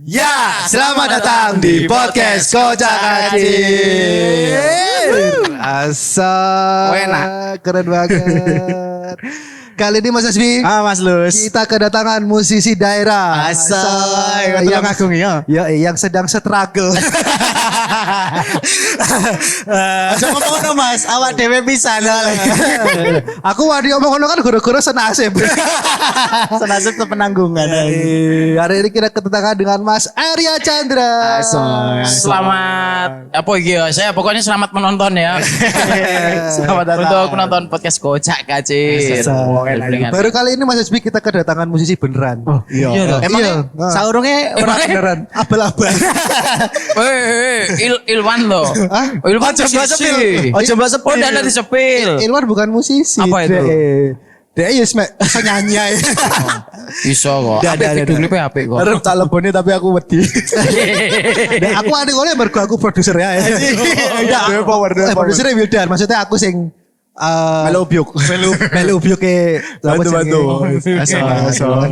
Ya, selamat datang di podcast Kocak Kacir. Asal Enak. keren banget. Kali ini Mas Asbi, Mas Lus. kita kedatangan musisi daerah. Asal yang agung ya. Ya, yang sedang struggle. Aja ngomong Mas, awak dhewe pisan. Aku wadi omong-omong kan guru-guru senasib. Senasib penanggungan. Hari ini kita kedatangan dengan Mas Arya Chandra. Selamat apa iki ya? Saya pokoknya selamat menonton ya. Selamat datang. Untuk menonton podcast Kocak Kacir. Baru kali ini Mas Asbi kita kedatangan musisi beneran. Iya. Emang saurunge ora beneran abal-abal. Ilwan loh. Hah? Ilwan Coba sepil. Oh, coba sepil. Oh, udah disepil. Ilwan bukan musisi. Apa itu? Dia mek bisa nyanyi aja. Iso kok. Apik video klipnya apik kok. Arep tak lebone tapi aku wedi. Aku ada oleh mergo aku produser ya. Iya, power. Produsernya Wildan, maksudnya aku sing Melu ubyuk. melu ubyuke Bantu. Asal.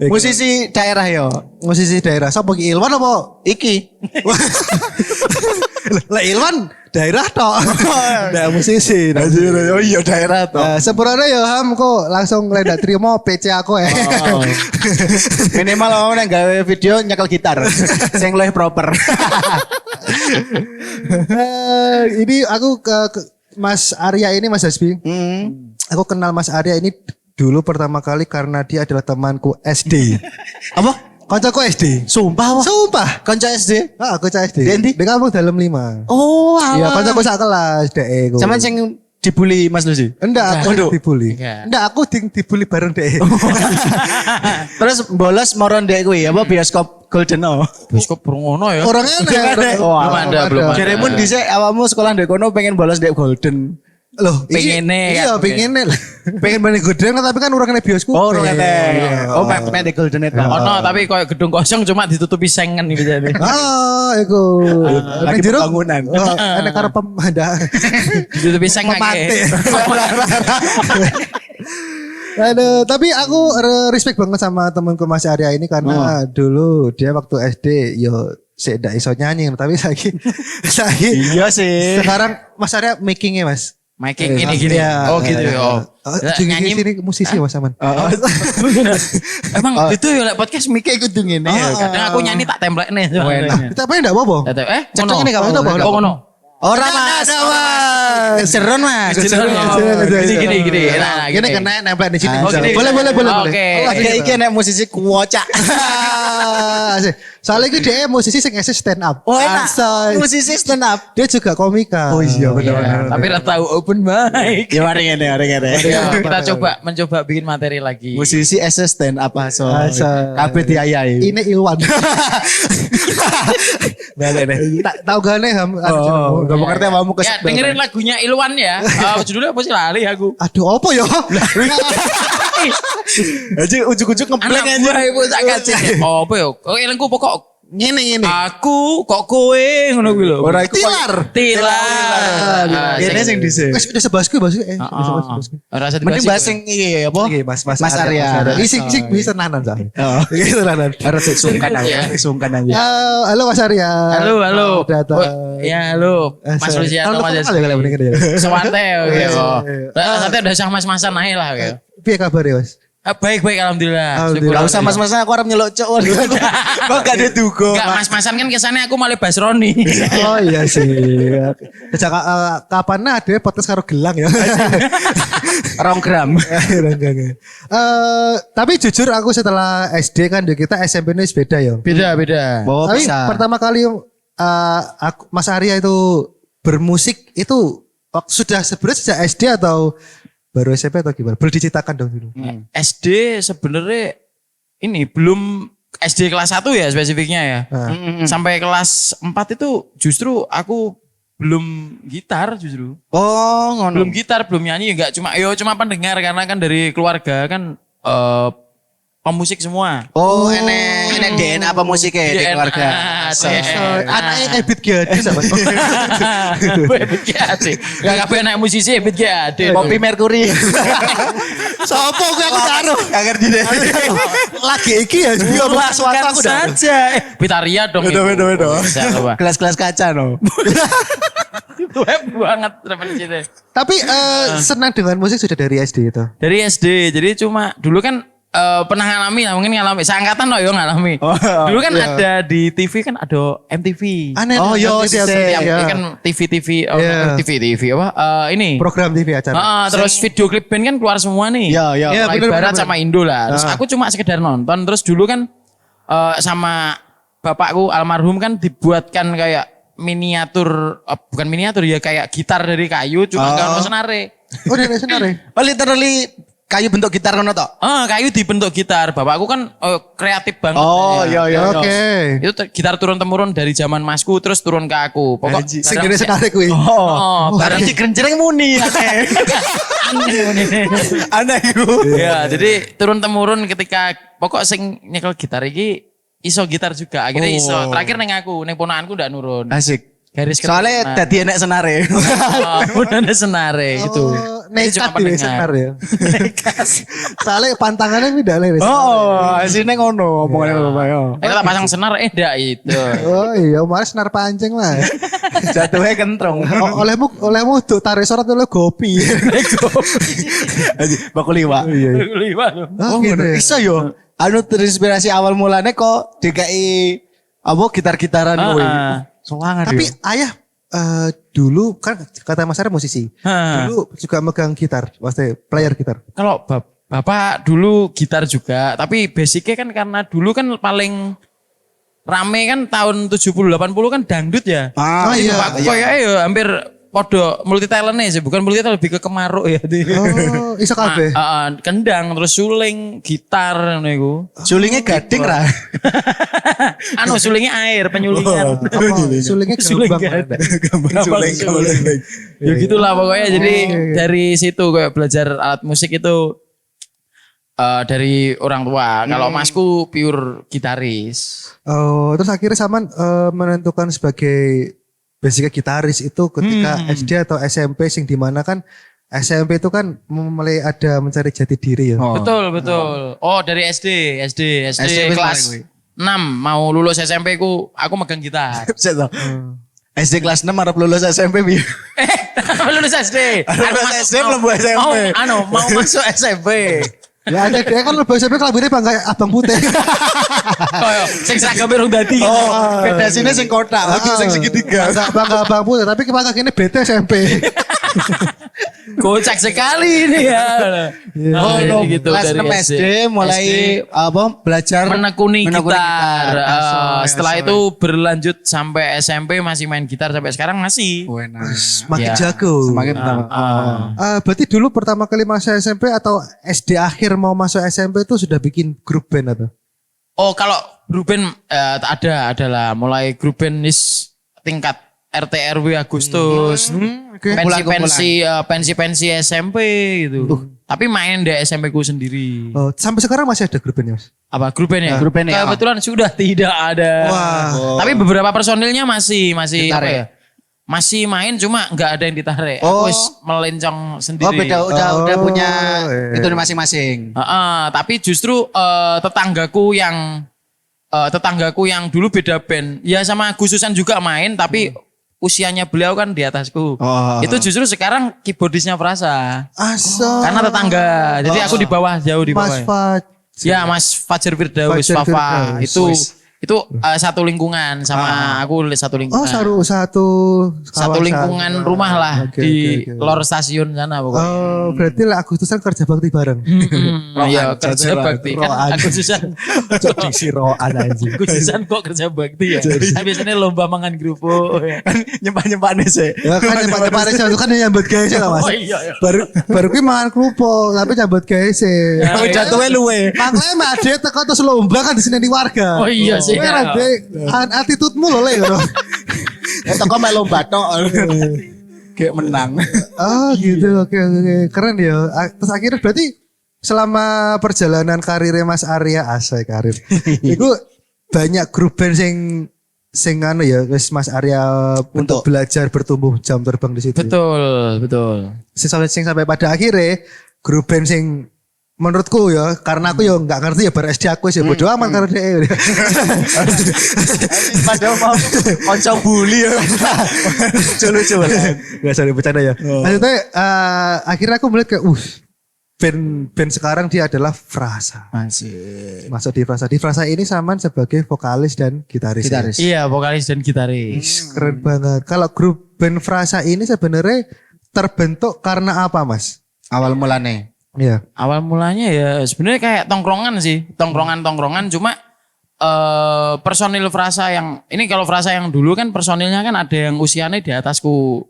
Musisi daerah yo. musisi daerah. Sapa ki Ilwan apa? Iki. Lah Ilwan daerah tok. Nah musisi. Oh iya daerah to. Sepurane ya Ham kok langsung lendak terima PC aku ya. Minimal mau nang gawe video nyekel gitar. Sing luwih proper. Ini aku ke Mas Arya ini Mas Hasbi. Aku kenal Mas Arya ini dulu pertama kali karena dia adalah temanku SD. Apa? Kancaku SD. Sumpah apa? Sumpah. Kanca SD. Aku SD. Di endi? Di kampung dalam 5. Oh, Iya, kancaku sak kelas dek. Sama sing dibully Mas Lucy. Enggak, aku Waduh. dibully. Enggak. Enggak, aku dibully bareng dek. Terus bolos moron dek kuwi apa bioskop Golden oh. Bioskop ngono ya. Orangnya enak. Wah, belum ada. Jeremun dhisik awakmu sekolah ndek kono pengen bolos ndek Golden. Loh, Pengene iya, kan. pengen pengen balik gudang tapi kan orangnya bioskop. Oh, urung Iya. Oh, pengen ndek Golden itu. Ono tapi koyo gedung kosong cuma ditutupi sengen gitu jadi. Ah, iku. Lagi pembangunan. Enak karo pemandangan. Ditutupi seng Pemate. Aduh, tapi aku respect banget sama temanku Mas Arya ini karena dulu dia waktu SD yo ndak iso nyanyi tapi lagi Iya sih. sekarang Mas Arya makingnya Mas. Making ini gini. Iya. Oh gitu ya. Oh. Nyanyi sini musisi Mas Aman. Emang itu ya lek podcast mikir kudu ngene. Kadang aku nyanyi tak templek nih. Kita apa enggak apa-apa? Ngono. ini kamu, Oh ngono. Ora Mas. Seron Mas. Gini. Nah, Gini kena nempel di sini. Oh, bisa. gini. Boleh. Oke. Iki nek musisi kuwocak. Asik. Soalnya itu dia musisi sing ese stand up. Oh, enak. Asal. Musisi stand up. Dia juga komika. Oh iya, Iya, tapi ora tahu open mic. Ya mari ngene. Ya, kita mencoba bikin materi lagi. Musisi stand up aso. Asal. Kabeh diayahi. Ini Ilwan. Balik deh. Tahu gak nih Ham? Oh, gak mau ngerti apamu Ya, dengerin lagunya Ilwan ya. Judulnya apa sih lali aku. Aduh apa ya? Aja ujuk-ujuk ngebleng Anak aja. buah ibu tak kacau. Oh apa ya? Kok elengku pokok Ngene. aku kok kowe ngono kuwi lho. Ora iku Tilar. Ini sing dhisik. Wes udah sebasku. Rasa Mending bahas sing iki apa? Oke, Mas Mas Arya. Sik bisa nanan saya. Oh. Iki tenanan. Harus sungkan aja. Sungkan aja. Halo Mas Arya. Halo. Datang. Ya halo. Mas Luciano Mas Jazz. Sewante oke kok. Nanti udah sah mas-masan ae lah oke. Piye kabar ya Mas? Baik alhamdulillah. Gak Alhamdulillah. usah mas-masan aku arep nyeluk cok. Kok gak ada duga. Enggak mas-masan kan kesannya aku malah Basroni. Oh iya sih. Sejak kapan ada podcast karo gelang ya? Ronggram. Tapi jujur aku setelah SD kan kita SMP ini beda ya. Beda. Oh, Tapi bisa. pertama kali Mas Arya itu bermusik itu sudah sebenarnya sejak SD atau baru SMP atau gimana? Boleh diceritakan dong dulu. SD sebenarnya ini belum SD kelas 1 ya spesifiknya ya. Sampai kelas 4 itu justru aku belum gitar justru. Oh, ngono. Belum gitar, belum nyanyi, enggak cuma pendengar karena kan dari keluarga kan pemusik semua. Oh, enek DNA apa musiknya di keluarga. Anaknya Ebit Gyadi sama. Ebit Gyadi. Gak kabeh anak musisi Ebit Gyadi. Poppy Mercury. Sopo gue aku taruh. Gak ngerti deh. Lagi iki ya juga bukan suara aku dah. saja. Pitaria dong. Beda. Bisa apa? Gelas-gelas kaca no. Itu banget referensinya. Tapi senang dengan musik sudah dari SD itu. Dari SD, jadi cuma dulu kan pernah ngalami lah, mungkin ngalami. Seangkatan loh yo ngalami. Dulu kan ada di TV kan ada MTV. Aneh. Oh, yo, siap. Yang kan TV apa? Ini. Program TV acara. Terus video klip band kan keluar semua nih. Iya. Mulai bener, Barat bener. sama Indo lah. Terus aku cuma sekedar nonton. Terus dulu kan sama bapakku almarhum kan dibuatkan kayak miniatur, bukan miniatur ya, kayak gitar dari kayu cuma nggak ono senare. Oh, dari senare. Oh literally kayu bentuk gitar kono tok. Kayu dibentuk gitar. Bapakku kan kreatif banget. Oh iya. Oke. Itu gitar turun temurun dari zaman masku terus turun ke aku. Pokok Sing dari senare kuwi. Barang si kerencereng muni. Aneh iku. Ya, jadi turun temurun ketika pokok sing nyekel gitar iki iso gitar juga. Akhirnya iso. Terakhir neng aku, neng ponakanku ndak nurun. Asik. Garis Soalnya tadi enek senare. udah ada senare itu. Nekat di senar ya. Soalnya pantangannya beda lah. Oh, sini ngono omongannya bapak yo. Kita pasang senar ndak itu. Oh iya, malah senar pancing lah. Jatuhnya kentrong. Olehmu tuh tarik sorot oleh gopi. Baku liwak. Iya. Oh, gitu ya. bisa yo. Anu terinspirasi awal mulanya kok DKI apa gitar-gitaran kowe. Soangan Tapi ayah dulu kan kata Mas Arya musisi. Dulu juga megang gitar, maksudnya player gitar. Kalau bapak dulu gitar juga, tapi basicnya kan karena dulu kan paling rame kan tahun 70-80 kan dangdut ya. Iya. Bapakku kayaknya ya hampir podo multi talentnya sih, bukan multi talent lebih ke kemaruk ya. Oh, iso kabeh. Kendang terus suling, gitar ngono iku. Sulingnya gading ra. Sulingnya air, penyulingan. Sulingnya Suling gampang. Gambar suling. Ya gitulah pokoknya. Jadi dari situ kayak belajar alat musik itu dari orang tua. Kalau masku pure gitaris. Oh, terus akhirnya Saman menentukan sebagai basicnya gitaris itu ketika SD atau SMP sing dimana kan SMP itu kan mulai ada mencari jati diri ya. Betul. Oh dari SD kelas 6 mau lulus SMP aku megang gitar. SD kelas 6 harap lulus SMP bi. Lulus SD. Lulus SD belum buat SMP. Mau masuk SMP. Ya ada dia kan lebih SMP kelaminnya bangga abang putih. Sing seragam urung dadi. Beda sini sing kotak, aku sing segitiga. Bangga abang putih tapi kepala kini bete SMP. Kocak sekali ini ya. Gitu kelas dari 6 SD mulai apa belajar menekuni gitar. Setelah Setelah itu berlanjut sampai SMP masih main gitar sampai sekarang masih. Makin Ya. jago. Semakin Berarti dulu pertama kali masuk SMP atau SD akhir mau masuk SMP itu sudah bikin grup band atau? Oh kalau grup band adalah mulai grup band tingkat RT RW Agustus. Pensi SMP gitu. Tapi main di SMP ku sendiri. Oh, sampai sekarang masih ada grup band ya, Mas? Apa grup band ya? Grup band ya. Kebetulan sudah tidak ada. Wah. Tapi beberapa personilnya masih Ditarik. apa ya? Masih main cuma nggak ada yang ditarik. Aku melencong sendiri. Oh beda udah punya iya. itu masing-masing. Tapi justru tetanggaku yang dulu beda band. Ya sama Gususan juga main tapi usianya beliau kan di atasku. Itu justru sekarang keyboardisnya Prasa. Karena tetangga. Jadi aku di bawah jauh di bawah. Mas Fat. Ya Mas Fajar Firdaus, Fajar Fafa. Firdaus. Itu satu lingkungan sama aku satu lingkungan. Satu lingkungan rumah lah di lor stasiun sana pokoknya. Oh, berarti lah Agustusan kerja bakti bareng. Iya kerja bakti kan Agustusan. Jadi si roan anjing. Agustusan kok kerja bakti ya. Saya biasanya lomba mangan kerupuk. Nyempak-nyempaknya sih. Ya kan nyambat itu kan nyambut gawe sih lah Mas. Oh iya. Baru ki mangan kerupuk tapi nyambut gawe sih. Tapi jatuhnya luwe. Makanya Mbak Ade teko terus lomba kan di sini di warga. Oh iya sih. Kan attitude-mu loh Le. Toko main lomba tok. Kayak menang. Oh gitu, oke. Keren ya. Terus akhirnya berarti selama perjalanan karirnya Mas Arya, asai karir. Itu banyak grup band sing anu ya, wis Mas Arya untuk belajar bertumbuh jam terbang di situ. Betul. Sing sampai pada akhirnya grup band sing menurutku ya, karena aku ya nggak ngerti ya bar SD aku sih bodo amat karena dia. Padahal mau konco bully ya. Lucu-lucu. Gak usah bercanda ya. Maksudnya akhirnya aku melihat kayak, band sekarang dia adalah Frasa. Masih. Masuk di Frasa. Di Frasa ini Saman sebagai vokalis dan gitaris. Gitaris. Iya, vokalis dan gitaris. Keren banget. Kalau grup band Frasa ini sebenarnya terbentuk karena apa, Mas? Awal mulane. Iya. Awal mulanya ya sebenarnya kayak tongkrongan sih, tongkrongan cuma personil Frasa yang ini kalau Frasa yang dulu kan personilnya kan ada yang usianya di atasku,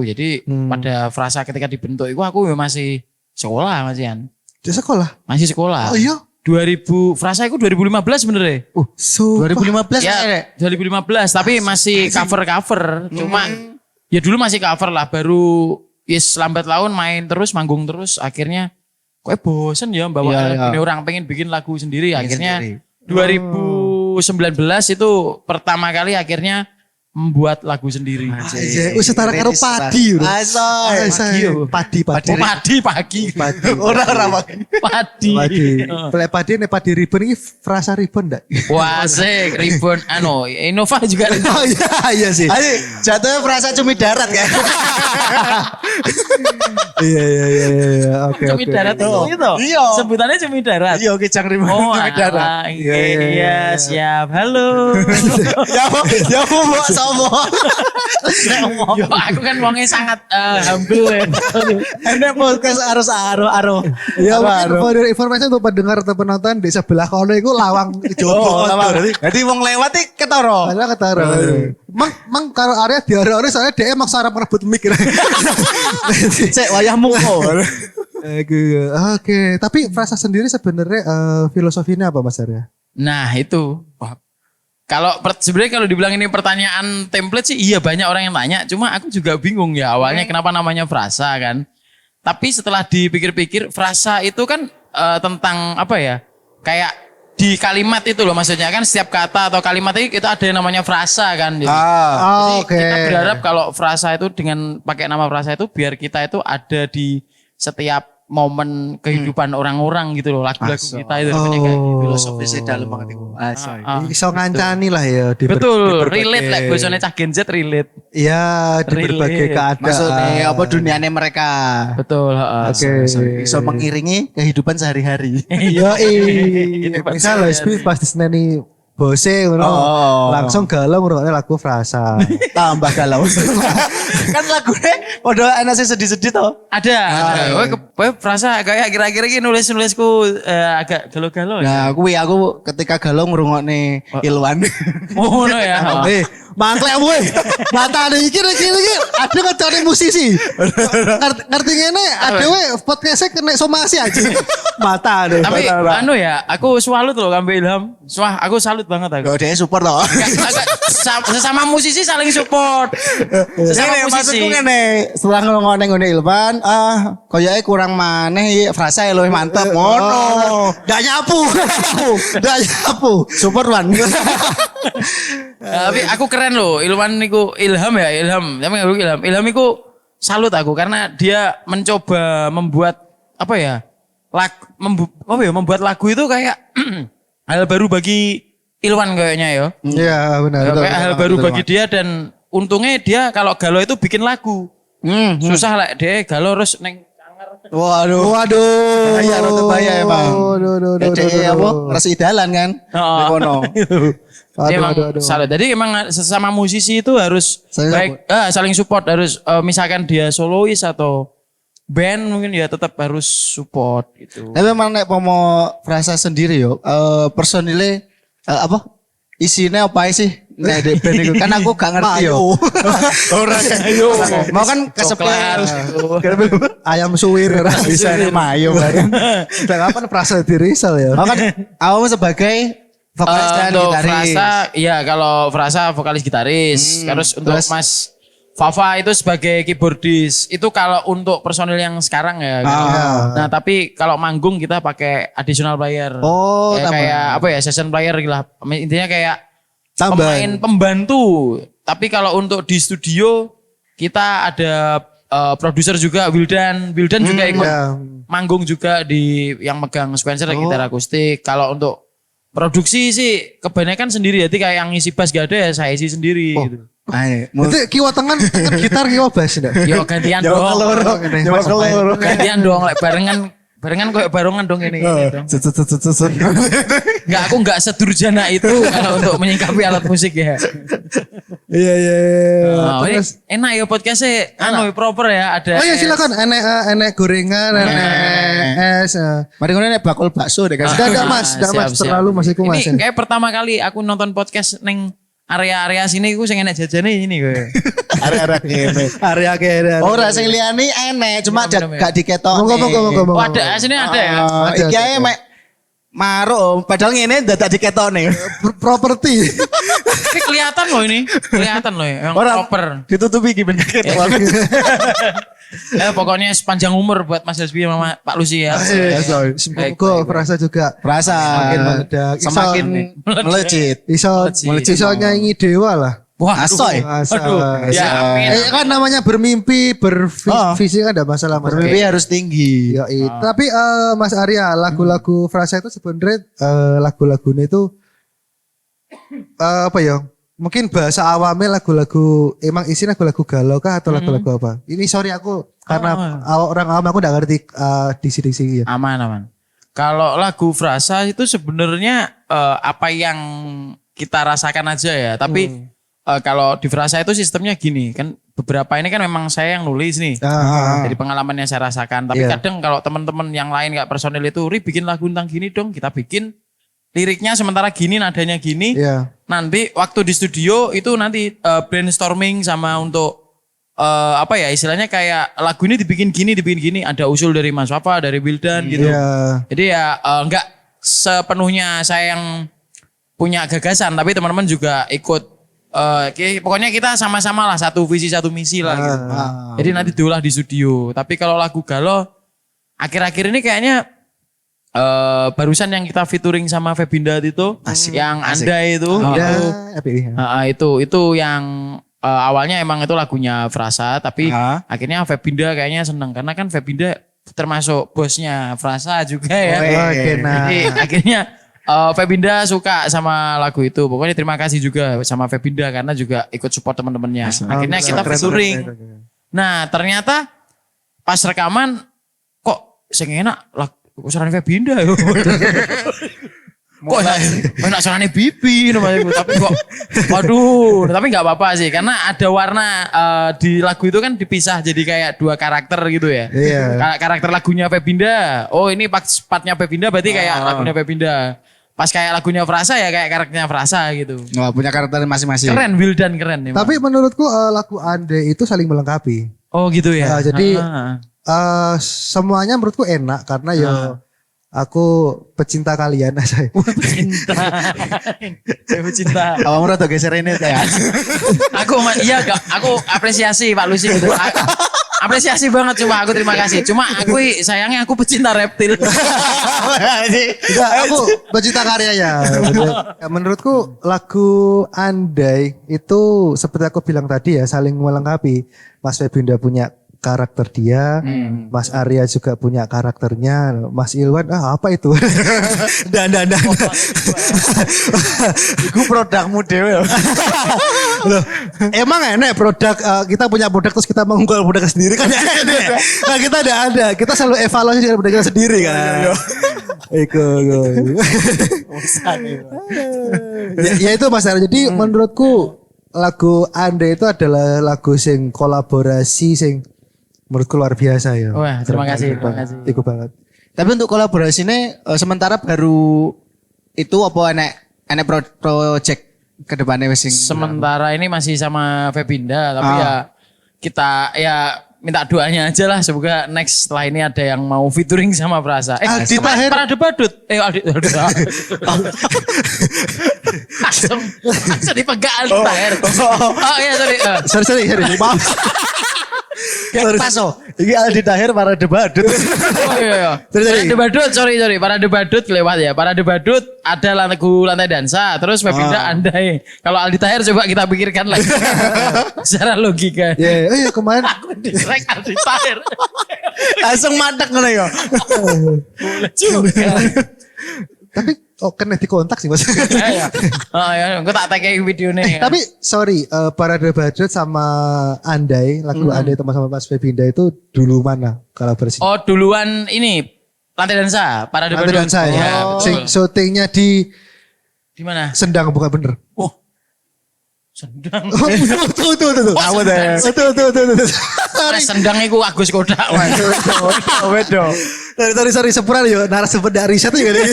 jadi pada Frasa ketika dibentuk itu aku masih sekolah masihan, Di sekolah. masih sekolah. Oh iya. 2000 Frasa itu 2015 sebenarnya. 2015 Ya, 2015 tapi masih cover, cuma ya dulu masih cover lah, baru yes lambat laun main terus, manggung terus, akhirnya kok bosen ya bawa lagu ini, orang pengen bikin lagu sendiri, akhirnya 2019 itu pertama kali akhirnya membuat lagu sendiri. Setara karo padi. Asoy. Padi. Padi pagi. Orang pagi. Padi. Padi nih padi ribbon ini Frasa ribbon enggak? Wah, asik, ribbon Innova juga. Oh iya sih. Ayo, jatuhnya Frasa cumi darat kan. Iya. Oke. Cumi darat itu. Iya. Sebutannya cumi darat. Iya, Kecang Rimba Oh, cumi darat. iya, siap. Halo. Ya mau somo. Yo, aku kan wongnya sangat humble ya. Enak podcast aro. Ya mungkin for your information untuk pendengar atau penonton di sebelah kono itu lawang Jowo. Jadi wong lewat iki ketara. Ada ketara. Mang karo area di area soalnya dia emang sarap merebut mic. Cek wayahmu kok. Oke, tapi Frasa sendiri sebenarnya filosofinya apa Mas Arya? Nah, itu. Sebenarnya kalau dibilang ini pertanyaan template sih iya banyak orang yang tanya, cuma aku juga bingung ya awalnya kenapa namanya Frasa kan. Tapi setelah dipikir-pikir Frasa itu kan tentang apa ya? Kayak di kalimat itu loh, maksudnya kan setiap kata atau kalimat itu ada yang namanya frasa kan. Jadi, kita berharap kalau frasa itu dengan pakai nama frasa itu biar kita itu ada di setiap momen kehidupan orang-orang gitu loh, lagu-lagu kita itu namanya kayak filosofisnya dalam banget itu. Bisa ngancani lah ya. Betul, relate lah, biasanya cah Gen Z relate. Iya, di berbagai keadaan. Maksudnya apa dunianya mereka. Betul. Oke. Bisa mengiringi kehidupan sehari-hari. Iya, misal pas diseneni bose langsung galau ngrungokne lagu Frasa. Tambah galau. Kan lagunya udah enak sih sedih-sedih toh. Ada. Frasa kayak kira-kira ini nulis-nulisku agak galau-galau. Nah, aku ketika galau ngrungokne Ilwan. Oh no ya. Mangklek kowe. Mata ada iki ada ngecari musisi. Ngerti ngene adewe podcastnya kena somasi aja. Mata ada. Tapi ya, aku salut loh Kambe Ilham. Aku salut banget aku. Dia support loh. Sesama musisi saling support. Sesama musisi. Maksudku ngene, setelah ngomongin ngene Ilvan, koyoke kurang maneh Frasa ya luwih mantep. Ngono. Gak nyapu. Support Wan. Tapi aku keren loh, Ilham iku salut aku karena dia mencoba membuat apa ya? Membuat lagu itu kayak hal baru bagi Ilwan kayaknya ya. Iya, benar. Kayak hal baru bagi dia dan untungnya dia kalau galau itu bikin lagu. Susah lah dia galau terus neng Waduh. Bahaya, rada bahaya emang. Apa? Rasa idalan kan? Salah. Jadi emang sesama musisi itu harus saling support. Harus misalkan dia solois atau band mungkin ya tetap harus support gitu. Tapi memang nek pomo Frasa sendiri yo, personilnya apa? Isinya apa sih? Nek di band itu kan aku gak ngerti yo. Orang mau kan kesepian ayam suwir bisa mayo bareng. Kapan Frasa dirisal ya? Mau kan awalnya sebagai vokalis dan gitaris. Frasa, iya kalau Frasa vokalis gitaris. Terus untuk Mas Fafa itu sebagai keyboardis. Itu kalau untuk personil yang sekarang ya. Nah tapi kalau manggung kita pakai additional player. Kayak apa ya, session player gitu lah. Intinya kayak pemain pembantu. Tapi kalau untuk di studio kita ada produser juga Wildan juga ikut Ya. manggung juga di yang megang Spencer gitar akustik. Kalau untuk produksi sih kebanyakan sendiri, jadi kayak yang ngisi bass gak ada ya saya isi sendiri gitu. Ayo, Berarti kiwa tangan gitar kiwa bass ndak? Yo gantian Jawa dong. keloro, Jawa keloro. Gantian dong, like, barengan kayak barengan dong ini dong. Set. Enggak, aku enggak sedurjana itu kalau untuk menyingkapi alat musik ya. Iya. Oh, ini Terus enak ya podcastnya, proper ya ada. oh ya silakan enek gorengan, enek es. Mari ngono nek bakul bakso deh guys. Enggak mas, enggak mas, Siap. terlalu mas iku mas. Ini kayak pertama kali aku nonton podcast neng area-area sini aku sing enek jajane ini gue. Area kene. Area kene. Ora sing liyane enek, cuma Minum-minum ya. gak diketok. Monggo. Oh, ada sini ada ya. Iki Ada. ae mek maruk, padahal ngene dadak diketokne. Properti. Ini kelihatan loh ini, kelihatan loh ya, yang proper. Ditutupi iki ben ketok. Pokoknya sepanjang umur buat Mas Hasbi sama Pak Lucy ya. Semoga perasa juga Perasa semakin meledak. semakin melejit. Iso nyanyi dewa lah. Wah, Asoy. Aduh, ya amin. Kan namanya bermimpi, bervisi kan ada masalah mas. Bermimpi harus tinggi. Yoi. Tapi Mas Arya, lagu-lagu Frasa itu sebenarnya lagu-lagunya itu apa ya? Mungkin bahasa awamnya lagu-lagu emang isi lagu-lagu galau kah atau lagu-lagu apa? Ini sorry aku karena orang awam aku nggak ngerti disi-disi ya. Aman. Kalau lagu Frasa itu sebenarnya apa yang kita rasakan aja ya. Tapi kalau di Frasa itu sistemnya gini kan, beberapa ini kan memang saya yang nulis nih. Jadi pengalaman yang saya rasakan. Tapi Iya. kadang kalau teman-teman yang lain kayak personil itu, Ri bikin lagu tentang gini dong, kita bikin liriknya sementara gini, nadanya gini. Iya. Nanti waktu di studio itu nanti brainstorming sama untuk apa ya istilahnya kayak lagu ini dibikin gini, ada usul dari Mas Papa, dari Wildan gitu. Iya. Jadi ya enggak sepenuhnya saya yang punya gagasan, tapi teman-teman juga ikut. Pokoknya kita sama-sama lah satu visi satu misi lah gitu. Jadi nanti diolah di studio. Tapi kalau lagu galau akhir-akhir ini kayaknya barusan yang kita featuring sama Febinda itu, yang Andai itu, itu yang awalnya emang itu lagunya Frasa, tapi akhirnya Febinda kayaknya seneng karena kan Febinda termasuk bosnya Frasa juga ya. Jadi akhirnya Febinda suka sama lagu itu. Pokoknya terima kasih juga sama Febinda karena juga ikut support teman-temannya. Akhirnya kita featuring. Nah ternyata pas rekaman kok sing enak lagu suaranya Febinda yo. Kok enak suaranya Bibi namanya, tapi kok waduh, tapi nggak apa-apa sih karena ada warna di lagu itu kan dipisah jadi kayak dua karakter gitu ya. Iya. Karakter lagunya Febinda. Oh, ini partnya Febinda berarti kayak lagunya Febinda. Pas kayak lagunya Frasa ya kayak karakternya Frasa gitu. Wah, punya karakter masing-masing. Keren, Wildan keren emang. Tapi menurutku lagu Ande itu saling melengkapi. Oh gitu ya. Jadi semuanya menurutku enak karena ya aku pecinta kalian saya. Pecinta. Saya pecinta. Awakmu rada geser ini ya. Aku apresiasi Pak Lucy gitu. Apresiasi banget cuma aku terima kasih. Cuma aku sayangnya aku pecinta reptil. Enggak, aku pecinta karyanya. Menurutku lagu Andai itu seperti aku bilang tadi ya saling melengkapi. Mas Febinda punya karakter dia, Mas Arya juga punya karakternya, Mas Ilwan apa itu? Dan. Iku produkmu dhewe. Loh, emang enak produk kita punya produk terus kita mengunggul produk sendiri kan enak. Nah, kita ada. Kita selalu evaluasi dengan produk kita sendiri kan. Iku. Ya itu Mas Arya. Jadi menurutku lagu Anda itu adalah lagu sing kolaborasi sing menurutku luar biasa ya. Wah, terima kasih. Iku banget. Tapi untuk kolaborasi ini sementara baru itu apa enek project ke depannya wis sing Sementara ini masih sama Febinda tapi ya kita ya minta doanya aja lah semoga next setelah ini ada yang mau featuring sama Frasa. Aldi Tahir. Parade Badut. Langsung dipegang Aldi Tahir. Oh iya sorry. Sorry. Maaf. Pas oh. Iki Aldi Tahir para debat. Oh iya. Parade Badut, sorry. Parade Badut lewat ya. Parade Badut ada lagu lantai dansa. Terus Pepinda andai. Kalau Aldi Tahir coba kita pikirkan lagi. Secara logika. Ya, oh iya kemarin Aku direk Aldi Tahir. Langsung matek ngono ya. Boleh juga. tapi kena dikontak sih Mas. Ya. Oh ya, aku tak tag videonya. Tapi sorry, Parade Badut sama Andai, lagu Andai sama Mas Febinda itu dulu mana kalau versi? Oh duluan ini lantai dansa, Parade Lantai Badut. Dansa ya. Ya, Sing betul. syutingnya di Di mana? Sendang bukan bener. Oh. Sendang. Tuh. Tahu deh. Tuh. Mas Sendang iku Agus Kodak. Mas. Wedo. Sorry sepura yo narasumber dari riset juga deh.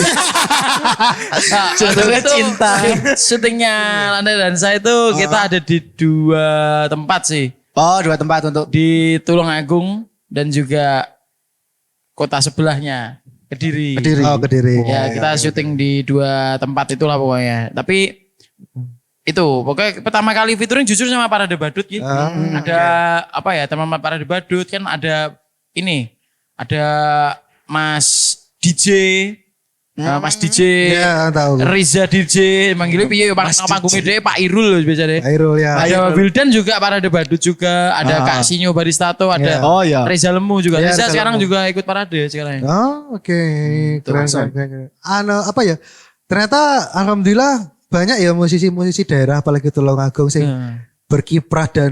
Nah, Judulnya itu cinta. syutingnya lantai dansa itu kita ada di 2 tempat sih. Oh, 2 tempat untuk Di Tulungagung dan juga kota sebelahnya, Kediri. Kediri. Oh, Kediri. Ya, kita syuting di 2 tempat itulah pokoknya. Tapi itu pokoknya pertama kali featuring jujur sama Parade Badut gitu. Ada apa ya, teman Parade Badut kan ada ini. Ada Mas DJ. Mas DJ. Ya, tahu. Riza DJ manggilnya piye panggungnya dia Pak Irul biasanya. Airul ya. Ada Wildan juga Parade Badut juga, ada Kak Sinyo Baristato, ada Oh, iya. Reza Lemu juga. Iya, Reza Reza sekarang Lemu. juga ikut parade sekarang. Oh, oke. Keren. Masuk. Apa ya? Ternyata alhamdulillah banyak ya musisi-musisi daerah apalagi Tulungagung sing berkiprah dan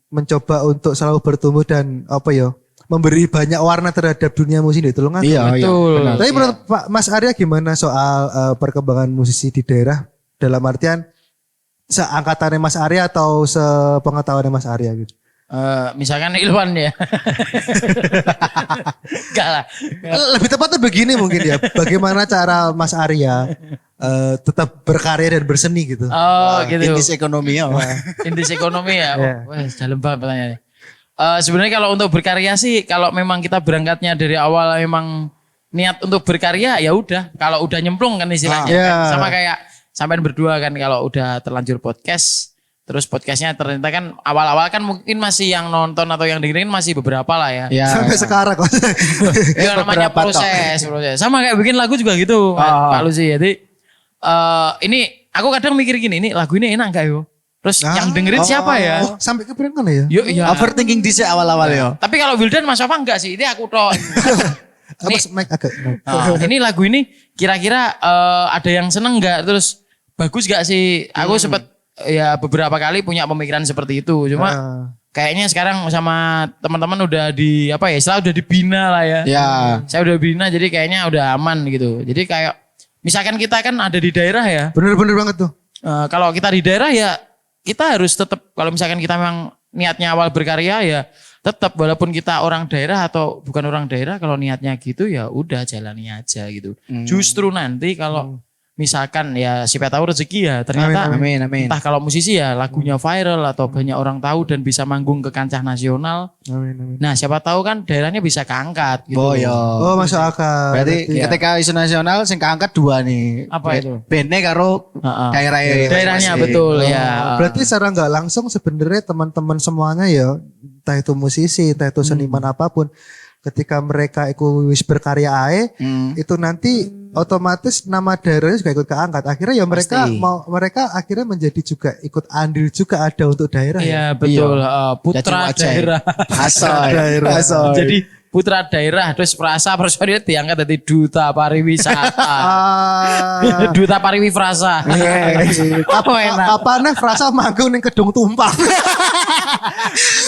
mencoba untuk selalu bertumbuh dan apa ya? Memberi banyak warna terhadap dunia musik di Tulungagung. Iya, Betul. benar. Tapi menurut Pak Mas Arya gimana soal perkembangan musisi di daerah dalam artian seangkatannya Mas Arya atau sepengetahuannya Mas Arya gitu? Misalkan Ilwan ya. Enggak lah. Lebih tepatnya begini mungkin ya. Bagaimana cara Mas Arya tetap berkarya dan berseni gitu? Oh gitu. Indis ekonomi ya. Indis ekonomi ya. Iya. Wah, dalam banget pertanyaannya. Sebenarnya kalau untuk berkarya sih, kalau memang kita berangkatnya dari awal memang niat untuk berkarya, ya udah. Kalau udah nyemplung kan istilahnya. Iya. Kan. Sama kayak sampean berdua kan kalau udah terlanjur podcast, terus podcastnya ternyata kan awal-awal kan mungkin masih yang nonton atau yang dengerin masih beberapa lah ya. Ya. Sampai sekarang kok. Ya, namanya beberapa proses. Sama kayak bikin lagu juga gitu, Pak Lucy. Jadi ini aku kadang mikir gini, ini lagu ini enak gak yo? Terus yang dengerin siapa ya? Sampai ke mana ya? Yuk ya. Overthinking dhisik awal-awal ya. Tapi kalau Wildan Mas apa enggak sih? Ini aku toh. Apa mic agak? Ini lagu ini kira-kira ada yang seneng nggak? Terus bagus gak sih? Aku sempet ya beberapa kali punya pemikiran seperti itu. Cuma kayaknya sekarang sama teman-teman udah di apa ya? Istilah udah dibina lah ya. Ya. Saya udah bina jadi kayaknya udah aman gitu. Jadi kayak misalkan kita kan ada di daerah ya. Bener-bener banget tuh. Kalau kita di daerah ya kita harus tetap kalau misalkan kita memang niatnya awal berkarya ya tetap walaupun kita orang daerah atau bukan orang daerah kalau niatnya gitu ya udah jalani aja gitu. Justru nanti kalau misalkan ya siapa tahu rezeki ya ternyata Amin. entah kalau musisi ya lagunya viral atau banyak orang tahu dan bisa manggung ke kancah nasional. Amin. Nah siapa tahu kan daerahnya bisa keangkat gitu. Oh ya. Oh masuk akal. Berarti ya. ketika isu nasional sing keangkat 2 nih. Apa itu? Bene karo daerah Daerahnya betul ya. Berarti secara nggak langsung sebenarnya teman-teman semuanya ya, entah itu musisi, entah itu seniman apapun, ketika mereka wis berkarya ae, itu nanti otomatis nama daerahnya juga ikut keangkat. Akhirnya ya mereka akhirnya menjadi juga ikut andil juga ada untuk daerah. Iya betul. Putra Jadi wajah. daerah. Asoy. Jadi putra daerah terus Frasa personil diangkat dari duta pariwisata. Duta pariwisata. Apa enak? Apa nih frasa manggung ning Kedung Tumpang.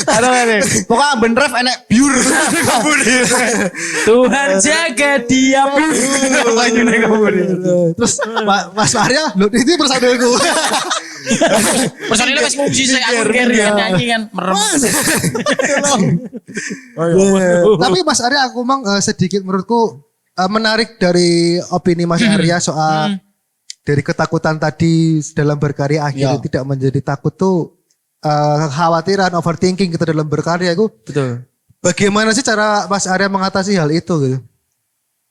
Aduh ini. Pokoknya bener enek biur. Tuhan jaga dia pun. Terus Mas Arya, lho itu personilku. Personilnya masih ngungsi saya aku kiri nyanyi kan merem. Tapi Mas Arya aku mang sedikit menurutku menarik dari opini Mas Arya soal dari ketakutan tadi dalam berkarya akhirnya tidak menjadi takut tuh kekhawatiran overthinking kita dalam berkarya itu. Betul. Bagaimana sih cara Mas Arya mengatasi hal itu gitu?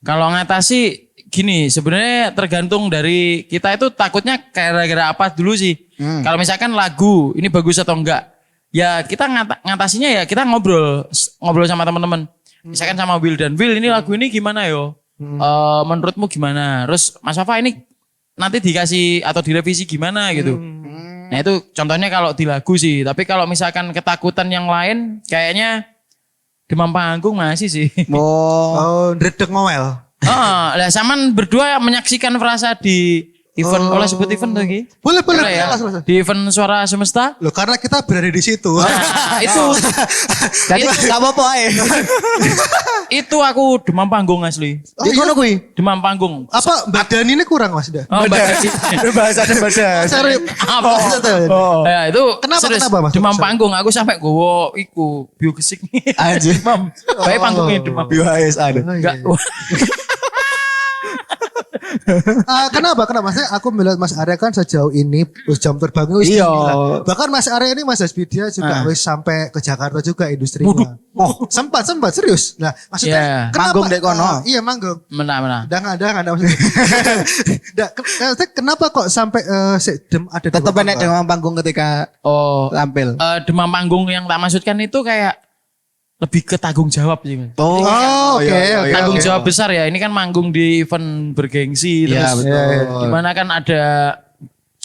Kalau ngatasi gini, sebenarnya tergantung dari kita itu takutnya gara-gara apa dulu sih. Kalau misalkan lagu ini bagus atau enggak. ya kita ngatasinya ya kita ngobrol sama teman-teman. Misalkan sama Will dan Will ini lagu ini gimana yo? Menurutmu gimana? Terus Mas Wafa ini nanti dikasih atau direvisi gimana gitu. Nah itu contohnya kalau di lagu sih. Tapi kalau misalkan ketakutan yang lain kayaknya demam panggung masih sih. Oh, ndredeg ngowel. Lah Saman berdua menyaksikan Frasa di event, oleh sebut event lagi. Boleh Ya, di event Suara Semesta. Loh karena kita berada di situ. Nah, itu Jadi gak apa-apa ae. itu aku demam panggung asli. Oh, Di iya? kono kuwi. Demam panggung. Apa badan ini kurang Mas dah? Oh, Bahasa Sorry. apa? Oh. Ya, itu Kenapa, Mas? demam panggung. Aku sampai gowo iku biogesik nih. Anjir. Demam. Baik panggungnya demam. BHSA. Enggak. Kenapa? Maksudnya aku melihat Mas Arya kan sejauh ini jam terbangnya wis Iya. tinggi lah. Bahkan Mas Arya ini Mas Hasbi dia juga wis sampai ke Jakarta juga industrinya. Oh, sempat serius. Nah, maksudnya Yeah. kenapa? Manggung dek kono. Iya, manggung. Mana. Ada maksudnya. Maksudnya kenapa kok sampai ada Tetep enek dengan panggung ketika Oh, tampil. demam panggung yang tak maksudkan itu kayak lebih ke tanggung jawab sih. Mas. Oh, oke. Tanggung oke. jawab besar ya. Ini kan manggung di event bergengsi Iya, terus betul. dimana kan ada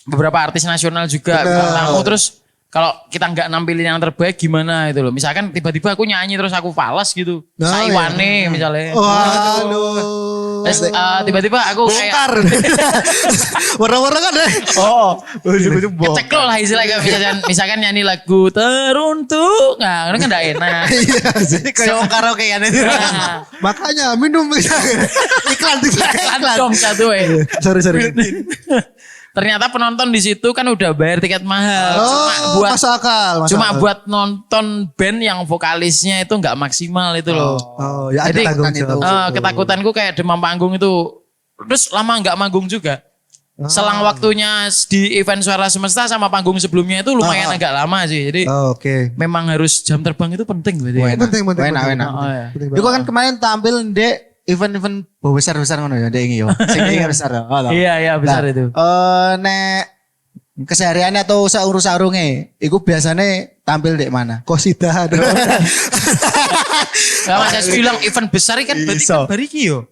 beberapa artis nasional juga Betul. bintang tamu terus kalau kita nggak nampilin yang terbaik gimana itu loh. Misalkan tiba-tiba aku nyanyi terus aku falas gitu. Nah, Saiwane misalnya. Waduh. Terus tiba-tiba aku kayak Warna-warna kan deh. Oh, keceklok lah istilahnya. Misalkan nyanyi lagu teruntuk. Nah itu kan gak enak. Jadi kayak karaoke kan itu. Nah, Makanya minum iklan. dong satu Sorry. Ternyata penonton di situ kan udah bayar tiket mahal. Oh, masuk akal. Cuma buat nonton band yang vokalisnya itu nggak maksimal itu loh. Oh, ya ada Jadi tanggung jawab. ketakutanku kayak demam panggung itu. Terus lama nggak manggung juga. Selang waktunya di event Suara Semesta sama panggung sebelumnya itu lumayan agak lama sih. Jadi Oke. memang harus jam terbang itu penting berarti. ya. Penting. Enak. Oh, iya. Iku kan kemarin tampil ndek event-event besar-besar ngono ya ndek iki yo. Sing iki besar. Oh, Iya besar itu. Nek kesehariannya atau saurung-saurunge, iku biasanya tampil di mana? Kosidahan. Gak Mas Hasbi bilang event besar kan berarti Iso. kan bariki yo.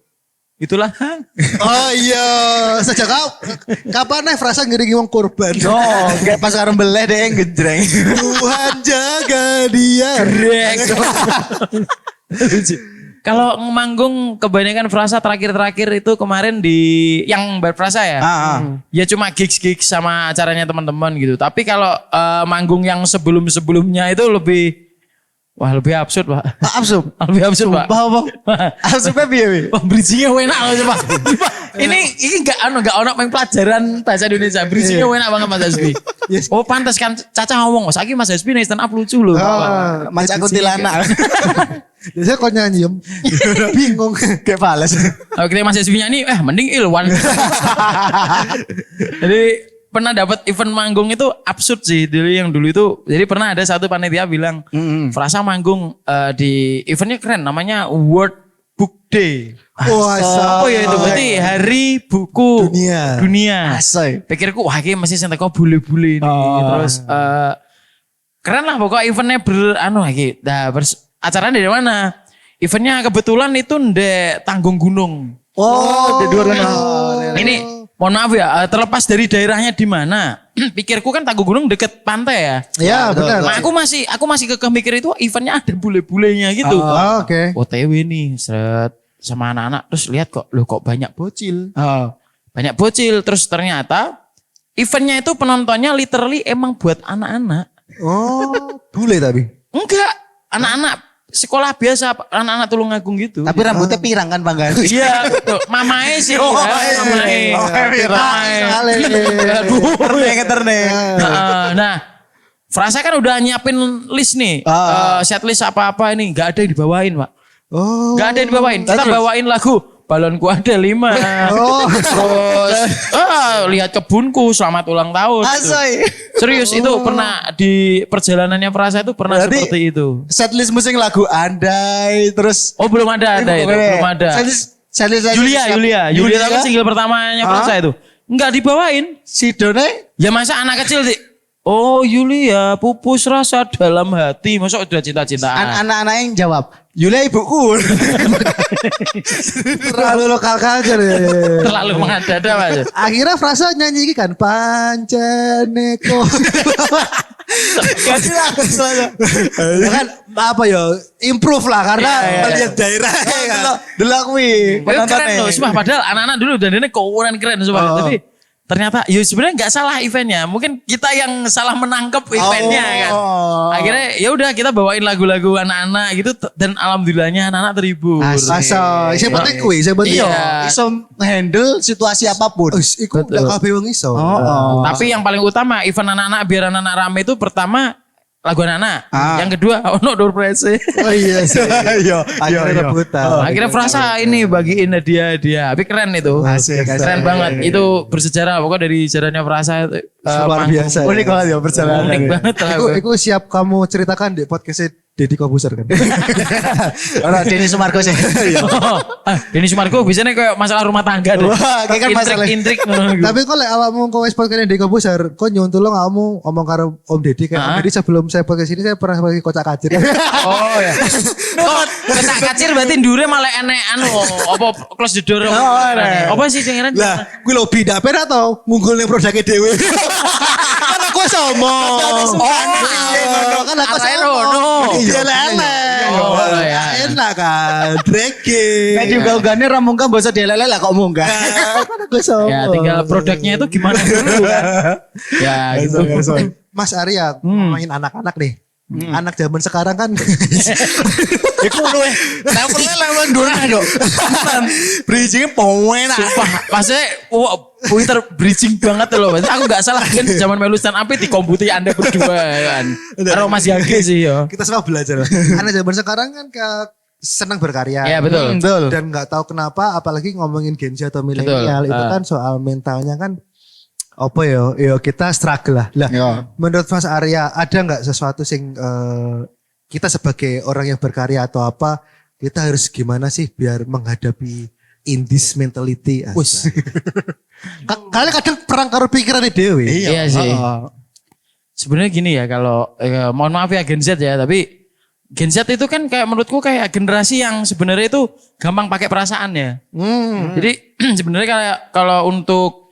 Itulah. Oh iya, sejak kapan nih Frasa ngiringi wong korban? Oh, kayak pas karo beleh deh ngejreng. Tuhan jaga dia. Kalau manggung kebanyakan Frasa terakhir-terakhir itu kemarin di yang Frasa ya. Ya cuma gigs-gigs sama acaranya teman-teman gitu. Tapi kalau manggung yang sebelum-sebelumnya itu lebih lebih absurd, Pak. Absurd. Lebih absurd, Pak. Apa? Absurdnya piye, Wi? Wah, bridging-nya enak loh, Pak. ini enggak ono main pelajaran bahasa Indonesia. Bridging-nya enak banget Mas Hasbi. Yes. Oh, pantas kan Caca ngomong, "Saiki Mas Hasbi nih stand up lucu loh." Mas aku tilana. Biasanya kok nyanyi bingung. Kayak fales. Kalau kita Mas Hasbi nyanyi, mending Ilwan. Jadi pernah dapat event manggung itu absurd sih dulu itu. Jadi pernah ada satu panitia bilang, Frasa manggung di eventnya keren, namanya World Book Day. Wah, Apa ya itu? Berarti Hari Buku Dunia. Asoy. Pikirku wah ini masih sentek kok bule-bule ini. Terus keren lah pokoknya eventnya lagi. Nah, acaranya dari mana? Eventnya kebetulan itu ndek Tanggung Gunung. Oh, di luar sana. Ini mohon maaf ya, terlepas dari daerahnya di mana. Pikirku kan Tanggung Gunung deket pantai ya. Ya, benar. Nah, aku masih kekeh mikir itu eventnya ada bule-bulenya gitu. Oke. OTW nih, seret sama anak-anak terus lihat kok banyak bocil. Banyak bocil terus ternyata eventnya itu penontonnya literally emang buat anak-anak. Oh, bule tapi. Enggak, anak-anak sekolah biasa, anak-anak Tulungagung gitu. Tapi rambutnya pirang kan Bang? Iya, betul. Mamae sih. Mamae. Terne. Nah, Frasa kan udah nyiapin list nih. Set list apa-apa ini. Gak ada yang dibawain, Pak. Oh. Gak ada yang dibawain. Kita bawain lagu. Balonku ada 5. Terus lihat kebunku selamat ulang tahun. Asoy. Serius itu pernah di perjalanannya Frasa itu pernah Berarti seperti itu. Setlist musik lagu Andai terus Oh belum ada itu, belum ada. Setlist Yulia itu kan single pertamanya Frasa itu. Enggak dibawain. Si Done Ya masa anak kecil sih. Oh Yulia, pupus rasa dalam hati. Masuk udah cinta-cintaan. Anak-anak yang jawab, Yulia ibuku. Terlalu lokal culture ya. Terlalu mengada-ada Mas. Akhirnya frasa nyanyi ini kan Panceneko. Kan apa ya improve lah karena melihat daerah kan. Delok kuwi. Keren loh, sumpah padahal anak-anak dulu dan ini keren sumpah. Tapi ternyata ya sebenarnya nggak salah eventnya. Mungkin kita yang salah menangkap eventnya kan. Akhirnya ya udah kita bawain lagu-lagu anak-anak gitu dan alhamdulillahnya anak-anak terhibur. Asa, saya penting kuwi, saya penting. Iya. Iso handle situasi apapun. Iku udah kabeh wong iso. Tapi yang paling utama event anak-anak biar anak-anak rame itu pertama lagu anak-anak. Yang kedua ono door prize. Oh iya sih. Iya, Akhirnya rebutan. Akhirnya frasa ini bagiin hadiah. Tapi keren itu. Asik. Keren banget. Itu bersejarah. Pokoknya dari sejarahnya frasa itu, Luar biasa. Unik banget ya perjalanan. unik banget lah. Iku siap kamu ceritakan di podcastnya Deddy Kobuser kan. Ora Denny Sumargo sih. Denny Sumargo biasanya kayak masalah rumah tangga deh. Wah, kayak kan masalah. Intrik. Tapi kok lek awakmu kok wis podcast Deddy Kobuser, kok nyuntul lo kamu ngomong karo Om Deddy kan. Om Deddy sebelum saya podcast ini saya pernah pakai kocak kacir. Oh ya. Kocak kacir berarti ndure malah enek apa close the door. Apa sih jenengan? Lah, kuwi lho beda pera atau ngunggul ning produknya dhewe. Kan aku sombong. Kan aku sombong. Iya lele. Oh, ya. Enak kan. Drake. Kayak juga ugane ra mungkah basa delele lah kok munggah. Kan aku sombong. Ya tinggal produknya itu gimana dulu kan. Ya gitu. Mas Arya main anak-anak nih. Anak zaman sekarang kan Iku luwe. Levelnya level durang dok. Bridging poin. Sumpah, maksudnya Twitter bridging banget loh. Mas. Aku gak salah kan zaman melu stand up di komputer Anda berdua kan. Karo Mas Yagi sih ya. kita semua belajar. Anak zaman sekarang kan senang berkarya. Iya betul. Dan nggak tahu kenapa apalagi ngomongin Gen Z atau milenial itu kan soal mentalnya kan apa ya kita struggle lah. Lah menurut Mas Arya ada nggak sesuatu sing kita sebagai orang yang berkarya atau apa kita harus gimana sih biar menghadapi in this mentality? Kalian kadang perang karo pikiran dewe. Iya sih. Sebenarnya gini ya kalau mohon maaf ya Gen Z ya tapi Gen Z itu kan kayak menurutku kayak generasi yang sebenarnya itu gampang pakai perasaan ya. Jadi sebenarnya kayak kalau untuk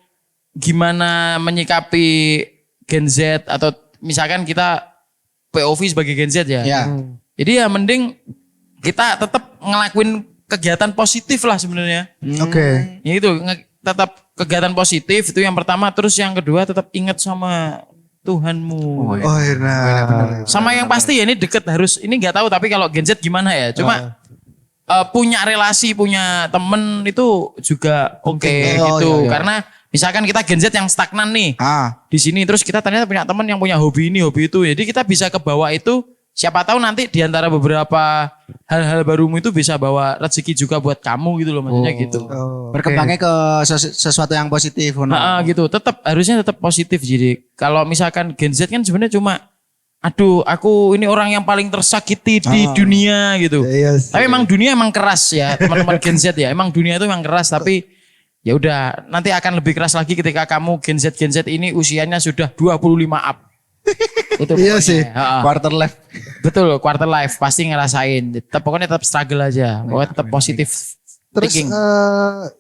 gimana menyikapi Gen Z atau misalkan kita POV sebagai Gen Z ya. Jadi ya mending kita tetap ngelakuin kegiatan positif lah sebenarnya. Oke. Ya itu tetap kegiatan positif itu yang pertama terus yang kedua tetap ingat sama Tuhanmu. Oh enak. Sama yang pasti ya ini deket harus ini nggak tahu tapi kalau Gen Z gimana ya cuma punya relasi punya temen itu juga oke gitu karena misalkan kita Gen Z yang stagnan nih di sini terus kita ternyata punya temen yang punya hobi ini hobi itu jadi kita bisa ke bawah itu siapa tahu nanti di antara beberapa hal-hal barumu itu bisa bawa rezeki juga buat kamu gitu loh maksudnya gitu. Berkembangnya ke sesuatu yang positif. Gitu harusnya tetap positif jadi kalau misalkan Gen Z kan sebenarnya cuma aduh aku ini orang yang paling tersakiti di dunia gitu. Tapi emang dunia emang keras ya teman-teman Gen Z ya emang dunia itu emang keras tapi ya udah nanti akan lebih keras lagi ketika kamu Gen Z ini usianya sudah 25 up. Itu iya sih. Quarter life. Betul, quarter life pasti ngerasain. Pokoknya tetap struggle aja. Pokoknya tetap positif. Terus thinking.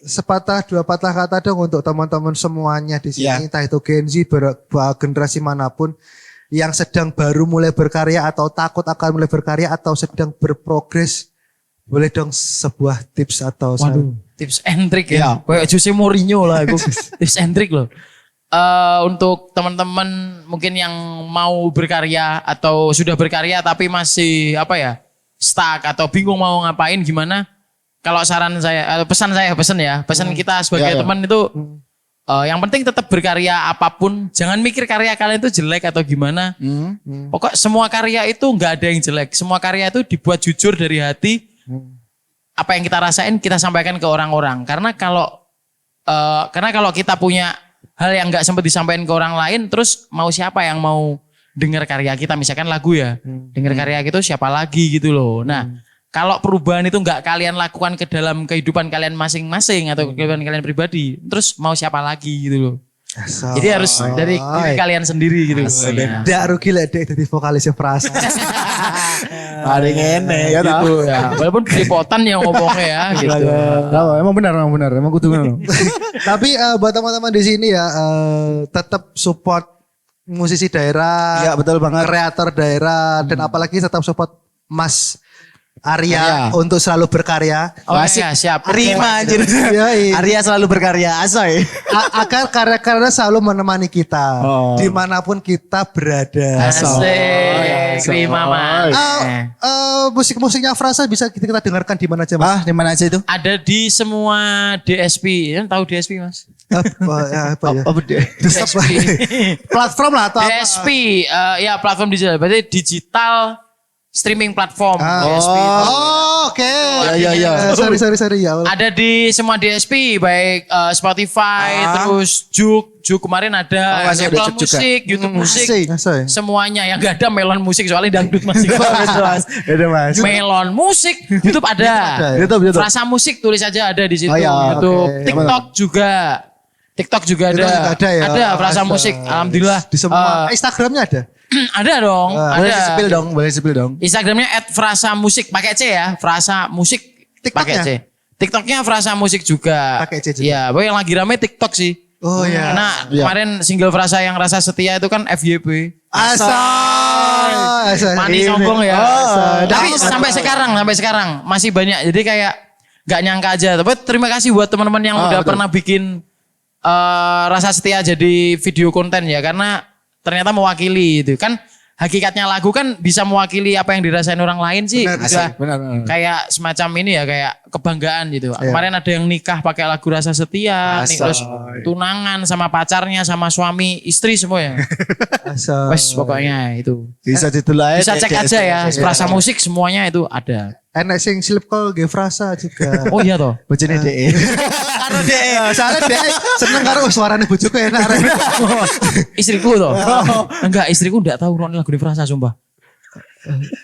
sepatah dua patah kata dong untuk teman-teman semuanya di sini, entah itu Gen Z generasi manapun yang sedang baru mulai berkarya atau takut akan mulai berkarya atau sedang berprogres, boleh dong sebuah tips atau tips and trick ya. Kayak Jose Mourinho lah aku. Tips and trick loh. Untuk teman-teman mungkin yang mau berkarya atau sudah berkarya tapi masih stuck atau bingung mau ngapain gimana? Kalau saran saya, pesan kita sebagai teman itu yang penting tetap berkarya apapun, jangan mikir karya kalian itu jelek atau gimana. Pokok semua karya itu nggak ada yang jelek, semua karya itu dibuat jujur dari hati. Apa yang kita rasain kita sampaikan ke orang-orang. Karena kalau kita punya hal yang nggak sempat disampaikan ke orang lain, terus mau siapa yang mau dengar karya kita, misalkan lagu ya, dengar karya gitu siapa lagi gitu loh. Nah, kalau perubahan itu nggak kalian lakukan ke dalam kehidupan kalian masing-masing atau kehidupan kalian pribadi, terus mau siapa lagi gitu loh. Jadi harus dari diri kalian sendiri gitu. Iya. Ndak rugi lek dek dadi vokalisnya Frasa. Paling ngene ya toh. Gitu ya. Walaupun belipotan yang ngomongnya ya gitu. Emang benar, emang kudu ngono. Tapi buat teman-teman di sini ya tetap support musisi daerah, Ya, betul banget. kreator daerah dan apalagi tetap support Mas Arya untuk selalu berkarya. Oh iya, siap. Rima anjir. Yoi. Arya selalu berkarya, asoy. Agar karya-karya selalu menemani kita Oh. dimanapun kita berada. Asik. Terima Mas. Musik-musiknya Frasa bisa kita dengarkan di mana aja Mas? Di mana aja itu? Ada di semua DSP. Tahu DSP Mas? Apa ya? Apa deh? DSP. Platform lah atau apa? DSP. Ya platform digital. Berarti digital streaming platform. DSP. Oh, oke. Ya. Sorry ya. Ada di semua DSP, baik Spotify, terus Juk kemarin ada, masih ada Apple Juk juga. Music, YouTube Music, Asik. semuanya. Yang gak ada Melon Music soalnya dangdut masih. Ada Mas. Melon Music, YouTube ada. YouTube. Frasa Musik tulis aja ada di situ. Oh, ya, YouTube, oke. TikTok juga ada. Ada ya. Ada Frasa Musik. Alhamdulillah. Di semua Instagramnya ada. Ada dong. Boleh sepil dong. Instagramnya @frasa musik pakai C ya, Frasa Musik pakai C. TikToknya Frasa Musik juga. Pakai C juga. Iya, yang lagi rame TikTok sih. Oh ya. Karena kemarin single Frasa yang Rasa Setia itu kan FYP. Asal. Manis sombong ya. Tapi Dapat. sampai sekarang masih banyak. Jadi kayak nggak nyangka aja. Tapi terima kasih buat teman-teman yang udah pernah bikin Rasa Setia jadi video konten ya, karena ternyata mewakili itu kan. Hakikatnya lagu kan bisa mewakili apa yang dirasain orang lain sih. Udah Benar. kayak semacam ini ya, kayak kebanggaan gitu. Kemarin ada yang nikah pakai lagu Rasa Setia, nih, terus tunangan sama pacarnya, sama suami, istri semua ya. Asal. Wes pokoknya itu. Bisa ditulai. Bisa cek aja ya, Frasa Musik semuanya itu ada. Enak sing slip call ge Frasa juga. Oh iya toh. Bojone DE. Karo dek, soalnya dek seneng karo suarane bojoku enak. Istriku toh. Enggak, istriku enggak tahu lagu di Frasa sumpah.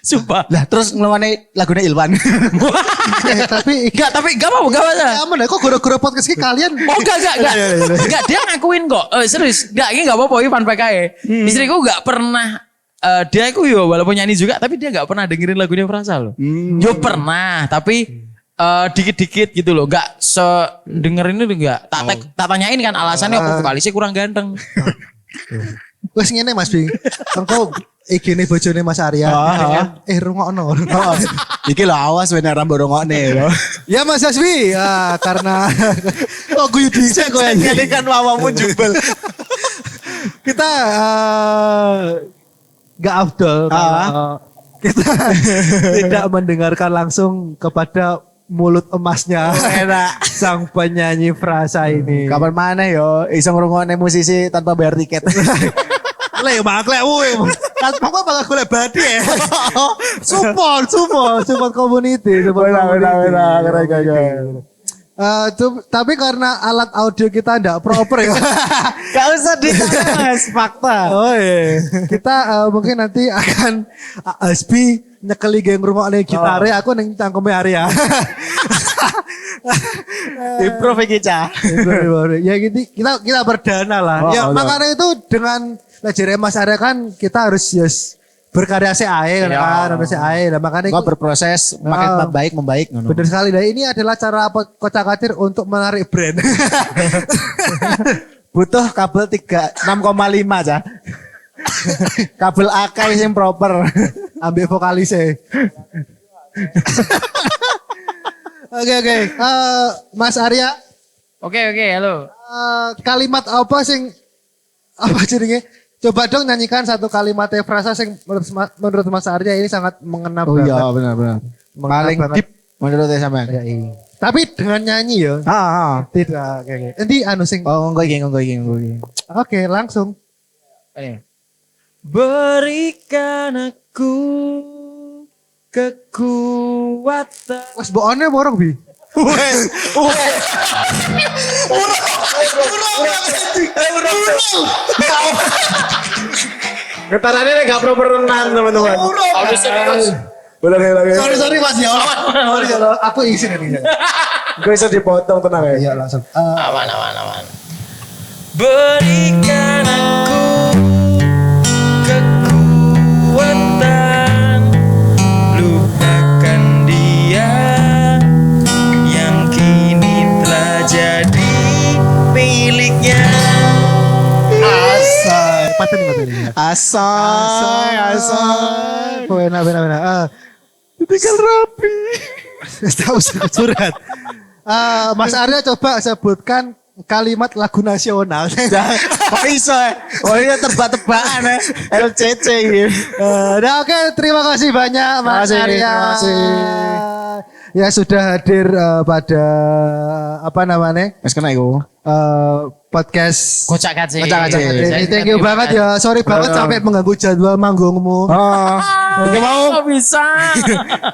Sumpah. Lah terus ngelone lagune Ilwan. Tapi Tapi enggak apa-apa. aman ya kok goro-goro podcast ini kalian. Oh enggak dia ngakuin kok. Serius, ini enggak apa-apa, ini fun fact aja. Istriku enggak pernah dia itu yo walaupun nyanyi juga tapi dia enggak pernah dengerin lagunya Frasa loh. Yo pernah, tapi dikit-dikit gitu loh, enggak dengerin itu enggak. Tak tanyain kan alasannya apa, vokalisnya kurang ganteng. Wes ngene Mas Bing. Engko IG-ne bojone Mas Arya. Rungokno. Iki lho awas bener rambut rongokne lho. Ya Mas Aswi, karena kok guyu dhisik kok ya. Ini kan mamamu jubel. Kita gak afdol kalau kita tidak mendengarkan langsung kepada mulut emasnya sang penyanyi Frasa ini. Kapan mana yo iso ngrungokne musisi tanpa bayar tiket. Lek maklek kan pokoknya bakal golek badi ya. Support community, tapi karena alat audio kita enggak proper ya. Gak usah dites fakta. Oh iya. Kita mungkin nanti akan Asbi nyekeli geng rumah nih gitare, aku neng cangkeme Arya. Improve iki Cah. Ya gitu kita berdana lah. Ya makanya itu dengan lejere Mas Arya kan kita harus berkarya seae kan, harus seae. Nah makanya Gua berproses makin membaik ngono. benar sekali. Nah ini adalah cara Kocakatir untuk menarik brand. Butuh kabel 6,5 Cah. Kabel AK yang proper. Ambil vokalisnya. Oke. Mas Arya, Oke, halo. kalimat apa jenenge? Coba dong nyanyikan satu kalimat Frasa sing menurut Mas Arya ini sangat mengena Oh banget. iya benar. Paling banget. deep menurut saya sampean. Ya, iya. Tapi dengan nyanyi ya. Tidak. Oke. Nanti sing. Oh enggak iki. Oke, langsung. Berikan aku kekuatan. Wes boone borong bi. Getarannya gak proper renang teman-teman. Sorry Mas ya. Sorry ya. Aku izin ini. Gue bisa dipotong tenang ya. Iya langsung. Aman. berikan aku kekuatan, lupakan dia yang kini telah jadi miliknya. Asai. Paten. Asai. Benar. Tinggal rapi. Tahu curhat. Mas Arya coba sebutkan kalimat lagu nasional. Kok iso ya? Oh ini tebak-tebakan ya. LCC gitu. Nah, oke, terima kasih banyak Mas Terima Arya. kasih. Ya sudah hadir pada apa namanya? Mas kena iku. Podcast Kocak kacir. Thank you banget ya. Sorry banget sampai mengganggu jadwal manggungmu. Oh, iki mau Kok bisa?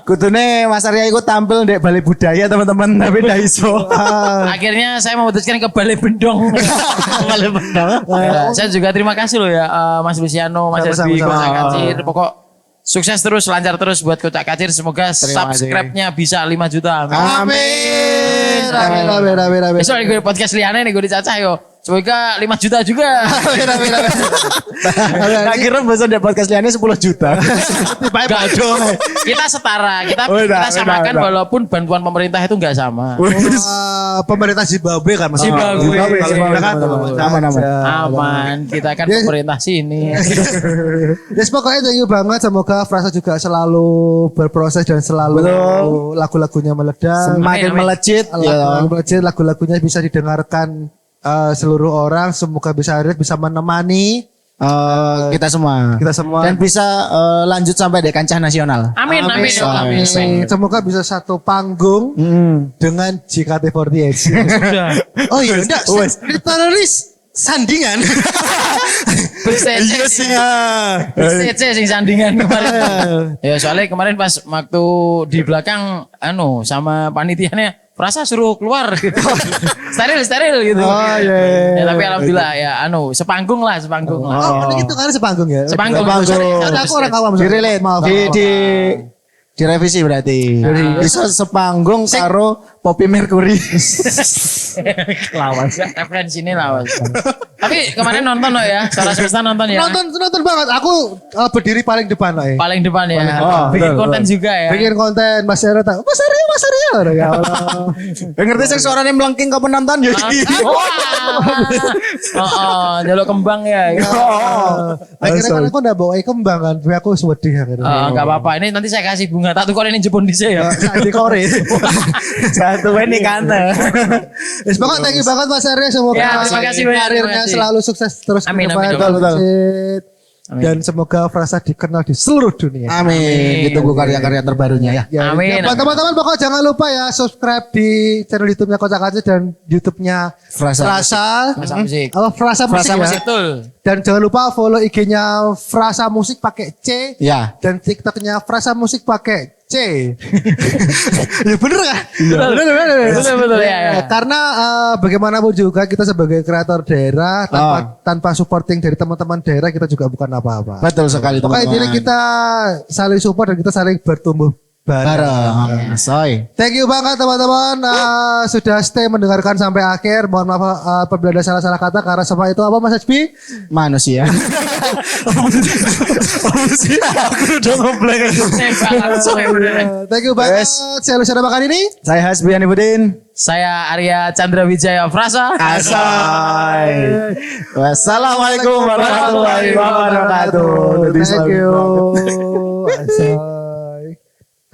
kudune Mas Arya iku tampil di Balai Budaya teman-teman tapi ndak iso. Akhirnya saya memutuskan ke Balai Bendong. Balai Bendong. Ya, saya juga terima kasih loh ya Mas Luciano, Mas Sama-sama. Elvi, Kocak Kacir. Pokok sukses terus, lancar terus buat Kocak Kacir. Semoga Terima kasih. subscribe-nya bisa 5 juta. Amin. Amin. Besok gue podcast liane nih gue dicacah yo. Semoga 5 juta juga. Tak kira besok di podcast liane 10 juta. Enggak dong. Kita setara. Kita Udah, samakan udah. walaupun bantuan pemerintah itu enggak sama. Pemerintah Zimbabwe kan Mas. Zimbabwe. Zimbabwe kan Aman. Aman. Kita kan Yes. pemerintah sini. Yes, pokoknya thank you banget. Semoga Frasa juga selalu berproses dan selalu lagu-lagunya meledak. Semakin Amin. melejit ya. Lagu-lagunya bisa didengarkan seluruh orang. Semoga bisa hadir, bisa menemani Kita semua. kita semua. Dan bisa lanjut sampai di kancah nasional. Amin. Semoga bisa satu panggung dengan JKT48. Sudah. Oh iya, enggak. Teroris sandingan. Iya sih. sing sandingan kemarin. Ya soalnya kemarin pas waktu di belakang sama panitianya Frasa suruh keluar gitu. steril gitu. Oh iya. Ya, tapi alhamdulillah ya sepanggung lah. Oh, gitu kan sepanggung ya. Sepanggung. Karena aku orang awam. Direlate. Maaf. Direvisi berarti. Bisa sepanggung karo Poppy Mercury. Lawas ya. Referensi ini lawas. Tapi kemarin nonton loh ya. Suara Semesta nonton ya. Nonton banget. Aku berdiri paling depan loh. Paling depan ya. Oh, Bikin betul, konten juga ya. Bikin konten Mas Arya tahu. Mas Arya. Ya Allah. Ngerti sih suaranya melengking ke penonton ya. Jalur kembang ya. Akhirnya kan aku udah bawa kembang kan. Tapi aku sedih akhirnya. Enggak apa-apa. Ini nanti saya kasih bunga. Tak tukar ini Jepun di saya. Di Kore. Satu ini kante. Yes, pokoknya thank you banget Mas Arya. Semoga Ya, terima kasih banyak, karirnya terima kasih. selalu sukses terus ke Amin, depan. amin, betul. Amin. Dan semoga Frasa dikenal di seluruh dunia. Amin. Ditunggu karya-karya terbarunya ya. Ya, Amin. ya, teman-teman pokoknya jangan lupa ya subscribe di channel YouTube-nya Kocak Kacir dan YouTube-nya Frasa. Frasa musik. Frasa Musik Frasa ya. musik betul. Dan jangan lupa follow IG-nya Frasa Musik pakai C Ya. dan TikTok-nya Frasa Musik pakai C. Ya bener kan? Betul ya. Karena bagaimanapun juga kita sebagai kreator daerah tanpa supporting dari teman-teman daerah kita juga bukan apa-apa. Betul sekali Pokoknya intinya teman-teman. kita saling support dan kita saling bertumbuh bareng. Bareng. Soy. Thank you banget teman-teman sudah stay mendengarkan sampai akhir. Mohon maaf apabila ada salah-salah kata karena sama itu apa Mas Hajbi? Manusia. Aku udah ngebleng. Thank you banget. Saya Luciano Makan ini. Saya Hasbi Anibudin. Saya Arya Chandra Wijaya Frasa. Asai. Wassalamualaikum warahmatullahi wabarakatuh. Thank you. Asal.